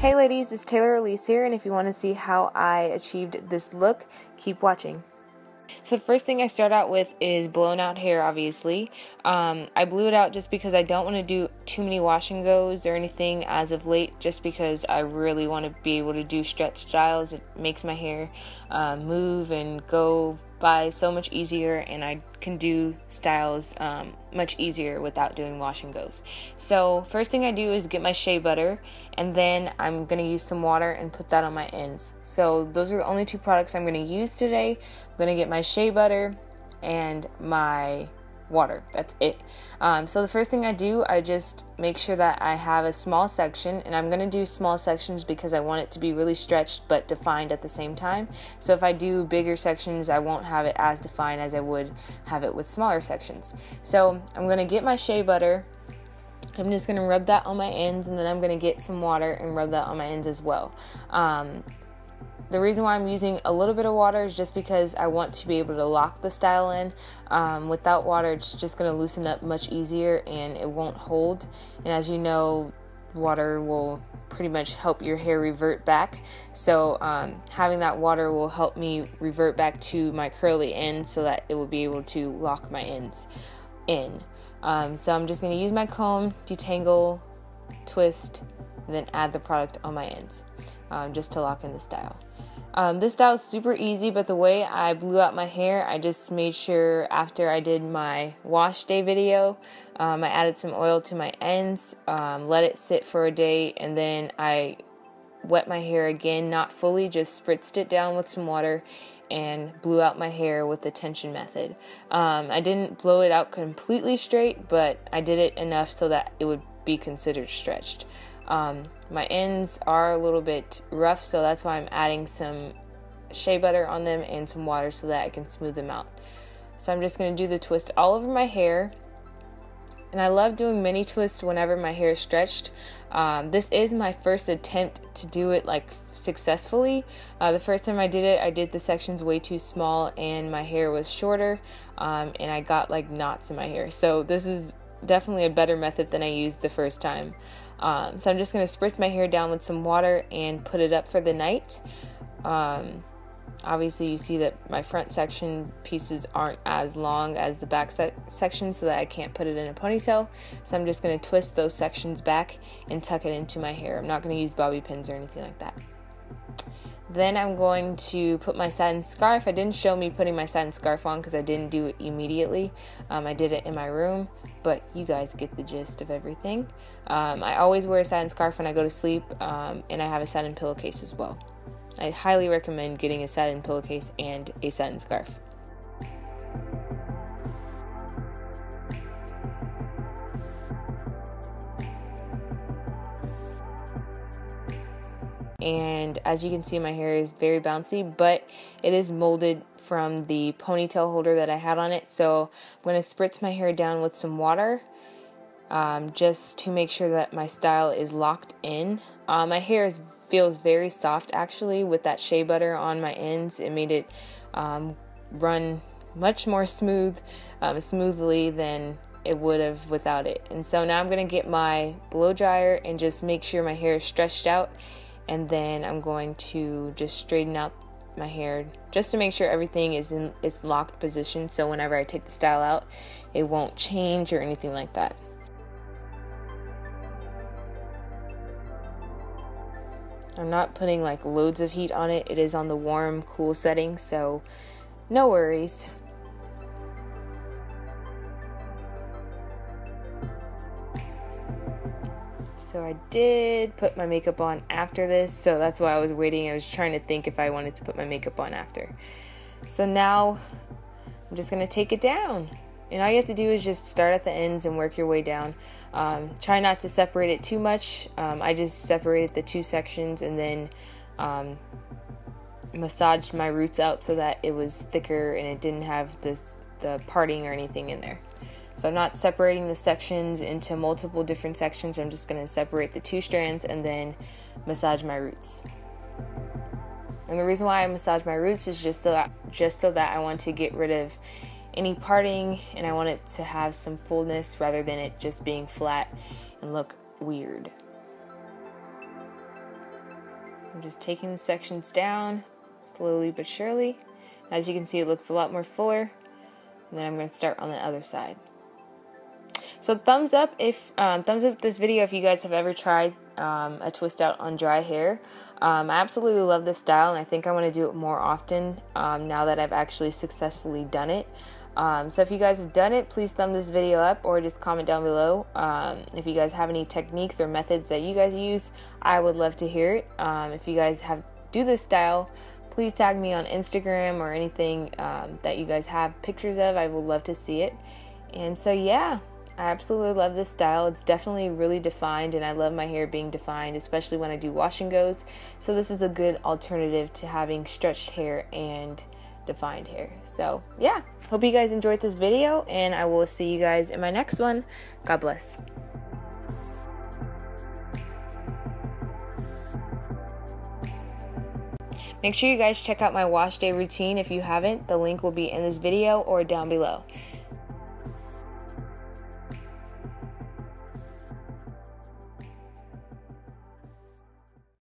Hey ladies, it's Taylor Elise here, and if you want to see how I achieved this look, keep watching. So the first thing I start out with is blown out hair, obviously. I blew it out just because I don't want to do too many wash and goes or anything as of late, just because I really want to be able to do stretch styles. It makes my hair move and go by so much easier, and I can do styles much easier without doing wash and goes. So first thing I do is get my shea butter, and then I'm going to use some water and put that on my ends. So those are the only two products I'm going to use today. I'm going to get my shea butter and my water. That's it. So the first thing I do, I just make sure that I have a small section, and I'm going to do small sections because I want it to be really stretched but defined at the same time. So if I do bigger sections, I won't have it as defined as I would have it with smaller sections. So I'm going to get my shea butter. I'm just going to rub that on my ends, and then I'm going to get some water and rub that on my ends as well. The reason why I'm using a little bit of water is just because I want to be able to lock the style in. Without water, it's just going to loosen up much easier and it won't hold. And as you know, water will pretty much help your hair revert back. So having that water will help me revert back to my curly ends so that it will be able to lock my ends in. So I'm just going to use my comb, detangle, twist, and then add the product on my ends just to lock in the style. This style is super easy, but the way I blew out my hair, I just made sure after I did my wash day video, I added some oil to my ends, let it sit for a day, and then I wet my hair again, not fully, just spritzed it down with some water and blew out my hair with the tension method. I didn't blow it out completely straight, but I did it enough so that it would be considered stretched. My ends are a little bit rough, so that's why I'm adding some shea butter on them and some water so that I can smooth them out. So I'm just going to do the twist all over my hair. And I love doing mini twists whenever my hair is stretched. This is my first attempt to do it successfully. The first time I did the sections way too small and my hair was shorter, and I got knots in my hair. So this is definitely a better method than I used the first time. So I'm just going to spritz my hair down with some water and put it up for the night. Obviously you see that my front section pieces aren't as long as the back section, so that I can't put it in a ponytail. So I'm just going to twist those sections back and tuck it into my hair. I'm not going to use bobby pins or anything like that. Then I'm going to put my satin scarf. I didn't show me putting my satin scarf on because I didn't do it immediately. I did it in my room, but you guys get the gist of everything. I always wear a satin scarf when I go to sleep, and I have a satin pillowcase as well. I highly recommend getting a satin pillowcase and a satin scarf. And as you can see, my hair is very bouncy, but it is molded from the ponytail holder that I had on it. So I'm going to spritz my hair down with some water just to make sure that my style is locked in. My hair feels very soft actually with that shea butter on my ends. It made it run much more smoothly than it would have without it. And so now I'm going to get my blow dryer and just make sure my hair is stretched out. And then I'm going to just straighten out my hair just to make sure everything is in its locked position, so whenever I take the style out, it won't change or anything like that. I'm not putting loads of heat on it. It is on the warm, cool setting, so no worries. So I did put my makeup on after this, so that's why I was waiting. I was trying to think if I wanted to put my makeup on after. So now I'm just going to take it down. And all you have to do is just start at the ends and work your way down. Try not to separate it too much. I just separated the two sections and then massaged my roots out so that it was thicker and it didn't have the parting or anything in there. So I'm not separating the sections into multiple different sections. I'm just going to separate the two strands and then massage my roots. And the reason why I massage my roots is just so that I want to get rid of any parting, and I want it to have some fullness rather than it just being flat and look weird. I'm just taking the sections down slowly but surely. As you can see, it looks a lot more fuller. And then I'm going to start on the other side. So thumbs up this video if you guys have ever tried a twist out on dry hair. I absolutely love this style, and I think I want to do it more often now that I've actually successfully done it. So if you guys have done it, please thumb this video up or just comment down below. If you guys have any techniques or methods that you guys use, I would love to hear it. If you guys do this style, please tag me on Instagram or anything that you guys have pictures of. I would love to see it. And so yeah, I absolutely love this style. It's definitely really defined, and I love my hair being defined, especially when I do wash and goes. So this is a good alternative to having stretched hair and defined hair. So yeah, hope you guys enjoyed this video, and I will see you guys in my next one. God bless. Make sure you guys check out my wash day routine if you haven't. The link will be in this video or down below.